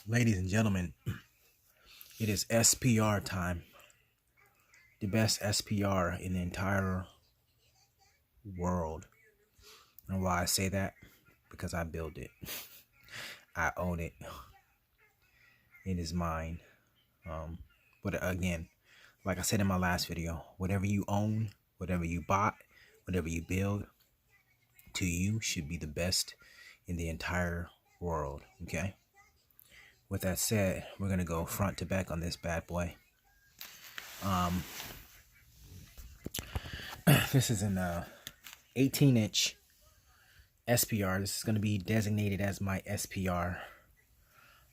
Ladies and gentlemen, it is SPR time. The best SPR in the entire world. And why I say that? Because I built it. I own it. It is mine. But again, like I said in my last video, whatever you own, whatever you bought, whatever you build, to you should be the best in the entire world. Okay? With that said, we're going to go front to back on this bad boy. This is an 18-inch SPR. This is going to be designated as my SPR.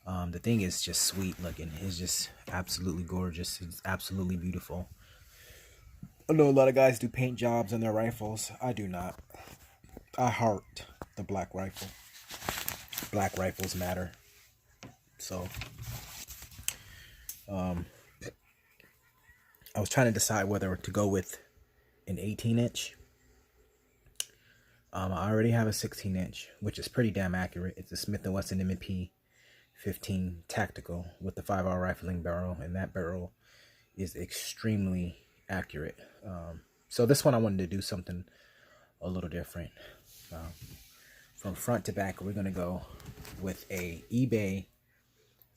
The thing is just sweet looking. It's just absolutely gorgeous. It's absolutely beautiful. I know a lot of guys do paint jobs on their rifles. I do not. I heart the black rifle. Black rifles matter. So, I was trying to decide whether to go with an 18-inch. I already have a 16-inch, which is pretty damn accurate. It's a Smith & Wesson M&P 15 tactical with the 5R rifling barrel, and that barrel is extremely accurate. So this one I wanted to do something a little different. From front to back, we're going to go with a eBay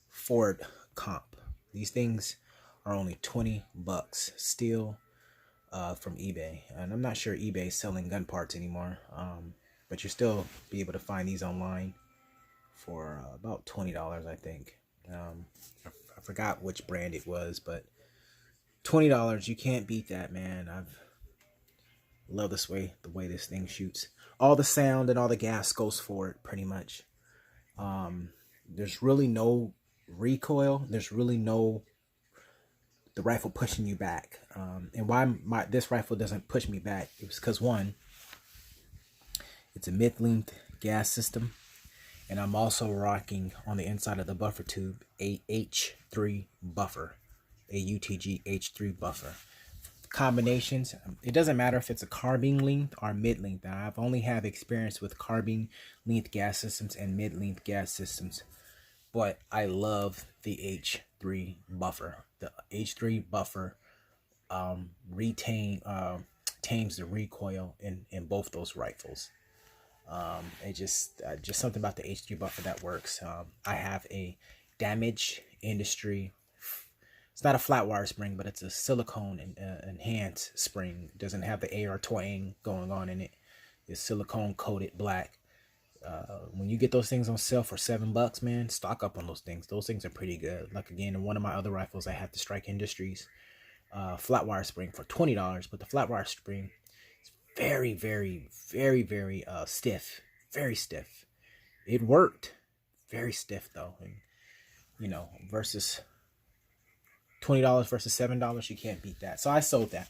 Ford comp. These things are only 20 bucks still from eBay, and I'm not sure eBay is selling gun parts anymore, but you still be able to find these online for about $20, I think. I forgot which brand it was, but $20, you can't beat that, man. I've love the way this thing shoots. All the sound and all the gas goes for it, pretty much. There's really no recoil. There's really no the rifle pushing you back. And why this rifle doesn't push me back? It was because, one, it's a mid-length gas system, and I'm also rocking on the inside of the buffer tube a H3 buffer, a UTG H3 buffer. Combinations, it doesn't matter if it's a carbine length or mid-length. Now, I've only had experience with carbine length gas systems and mid-length gas systems, but I love the H3 buffer. The H3 buffer tames the recoil in both those rifles. It just something about the H3 buffer that works. I have a Damage Industry. It's not a flat wire spring, but it's a silicone enhanced spring. It doesn't have the AR twang going on in it. It's silicone coated black. When you get those things on sale for $7, man, stock up on those things. Those things are pretty good. Like, again, in one of my other rifles, I have the Strike Industries flat wire spring for $20, but the flat wire spring is very, very, very, very stiff. Very stiff. It worked. Very stiff, though. And, you know, versus $20 versus $7, you can't beat that. So I sold that.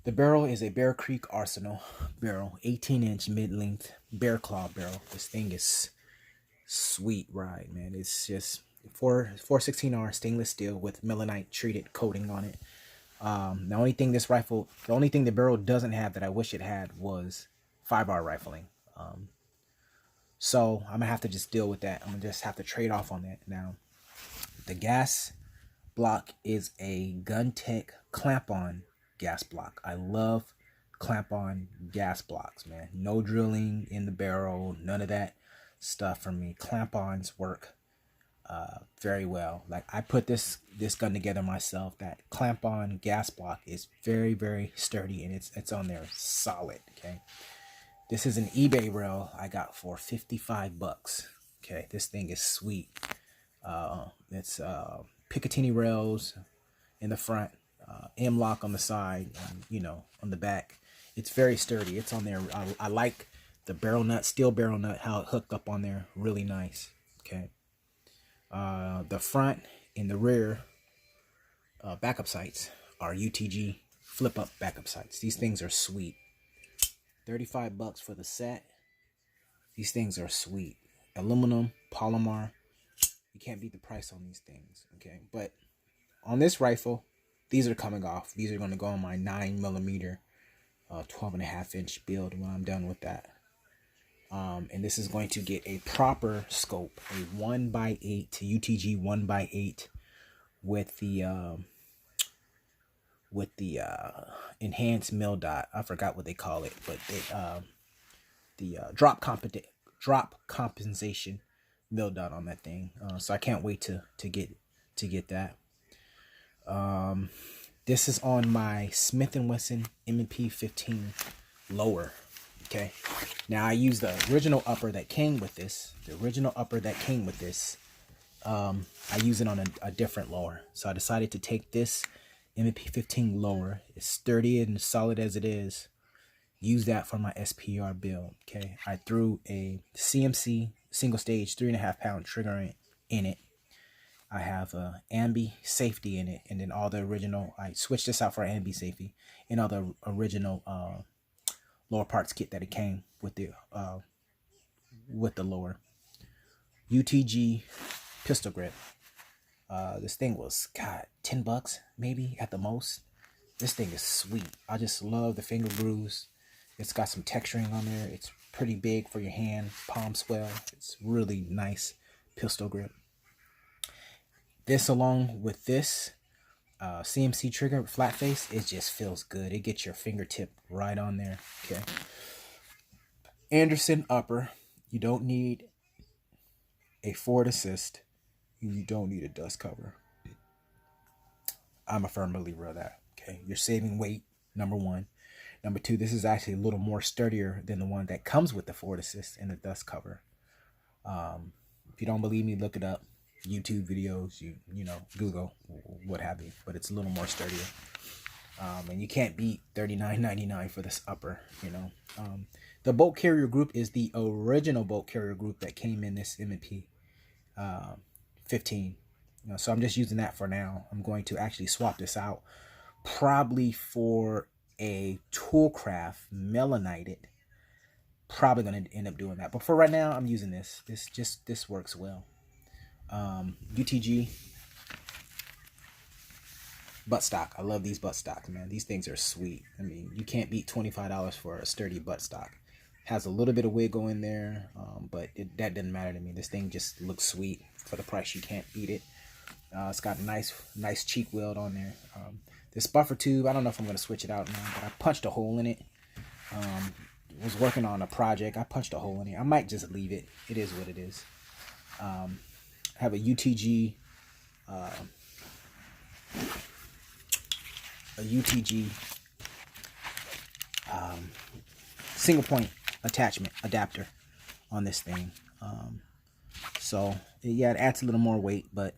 The barrel is a Bear Creek Arsenal barrel, 18-inch mid-length bear claw barrel. This thing is sweet ride, man. It's just 416R stainless steel with melanite treated coating on it. The only thing the barrel doesn't have that I wish it had was 5R rifling. So I'm gonna have to just deal with that. I'm gonna just have to trade off on that. Now, the gas block is a GunTech clamp-on gas block. I love clamp-on gas blocks, man. No drilling in the barrel, none of that stuff for me. Clamp-ons work very well. Like, I put this gun together myself. That clamp-on gas block is very, very sturdy, and it's on there solid. Okay, this is an eBay rail I got for $55. Okay, this thing is sweet. It's Picatinny rails in the front, M-lock on the side, and, you know, on the back. It's very sturdy. It's on there. I like the barrel nut, steel barrel nut, how it hooked up on there. Really nice. Okay. The front and the rear backup sights are UTG flip-up backup sights. These things are sweet. $35 for the set. These things are sweet. Aluminum, polymer. You can't beat the price on these things. Okay, but on this rifle, these are coming off. These are going to go on my 9mm 12.5-inch build when I'm done with that. And this is going to get a proper scope, a 1x8 UTG 1x8 with the enhanced mil dot. I forgot what they call it, but the drop compensation mil dot on that thing. So I can't wait to get that. This is on my Smith & Wesson M&P 15 lower. Okay, now I use the original upper that came with this. I use it on a different lower. So I decided to take this M&P 15 lower. It's sturdy and solid as it is. Use that for my SPR build. Okay, I threw a CMC single stage 3.5 pound trigger in it. I have a ambi safety in it, and then all the original. I switched this out for ambi safety and all the original lower parts kit that it came with the lower. UTG pistol grip. This thing was, God, $10 maybe at the most. This thing is sweet. I just love the finger grooves. It's got some texturing on there. It's pretty big for your hand, palm swell. It's really nice pistol grip. This along with this CMC trigger flat face, it just feels good. It gets your fingertip right on there. Okay. Anderson upper. You don't need a forward assist. You don't need a dust cover. I'm a firm believer of that. Okay. You're saving weight, number one. Number two, this is actually a little more sturdier than the one that comes with the forward assist and the dust cover. If you don't believe me, look it up. YouTube videos, you know, Google, what have you. But it's a little more sturdier. And you can't beat $39.99 for this upper, you know. The bolt carrier group is the original bolt carrier group that came in this M&P 15. You know, so I'm just using that for now. I'm going to actually swap this out, probably for a Toolcraft melanited. Probably going to end up doing that, but for right now, I'm using this. This works well. UTG buttstock. I love these buttstocks, man. These things are sweet. I mean, you can't beat $25 for a sturdy buttstock. Has a little bit of wiggle in there, but that doesn't matter to me. This thing just looks sweet for the price. You can't beat it. It's got nice cheek weld on there. This buffer tube, I don't know if I'm going to switch it out now, but I punched a hole in it. Was working on a project. I punched a hole in it. I might just leave it. It is what it is. I have a UTG single point attachment adapter on this thing. So yeah, it adds a little more weight, but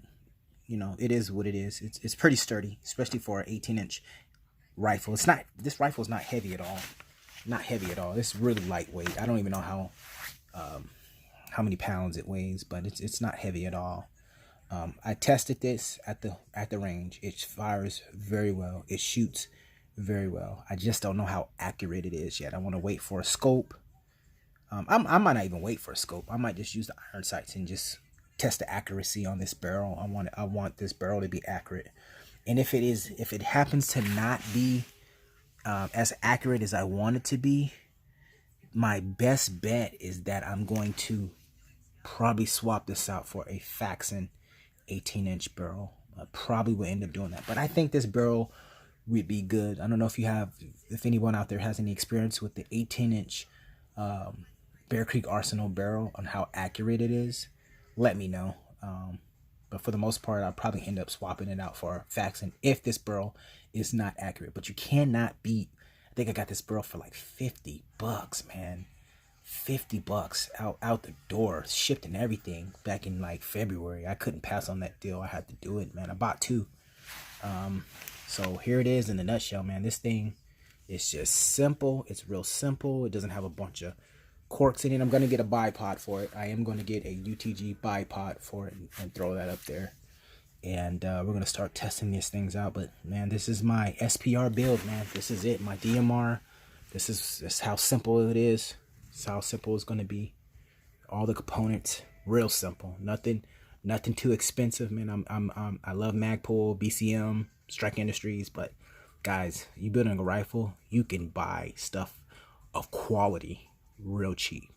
you know, it is what it is. It's pretty sturdy, especially for an 18-inch rifle. This rifle is not heavy at all. Not heavy at all. It's really lightweight. I don't even know how many pounds it weighs, but it's not heavy at all. I tested this at the range. It fires very well. It shoots very well. I just don't know how accurate it is yet. I want to wait for a scope. I might not even wait for a scope. I might just use the iron sights and just test the accuracy on this barrel. I want this barrel to be accurate. And if it happens to not be as accurate as I want it to be, my best bet is that I'm going to probably swap this out for a Faxon 18-inch barrel. I probably will end up doing that, but I think this barrel would be good. I don't know if anyone out there has any experience with the 18-inch Bear Creek Arsenal barrel on how accurate it is. Let me know. But for the most part, I'll probably end up swapping it out for Faxon if this barrel is not accurate. But you cannot beat. I think I got this barrel for like $50, man. $50 out the door, shipped and everything back in like February. I couldn't pass on that deal. I had to do it, man. I bought two. So here it is in a nutshell, man. This thing is just simple. It's real simple. It doesn't have a bunch of corks in it. I'm going to get a bipod for it. I am going to get a UTG bipod for it and throw that up there. And we're going to start testing these things out. But, man, this is my SPR build, man. This is it. My DMR. This is how simple it is. This is how simple it's going to be. All the components, real simple. Nothing too expensive, man. I love Magpul, BCM, Strike Industries. But, guys, you building a rifle, you can buy stuff of quality real cheap.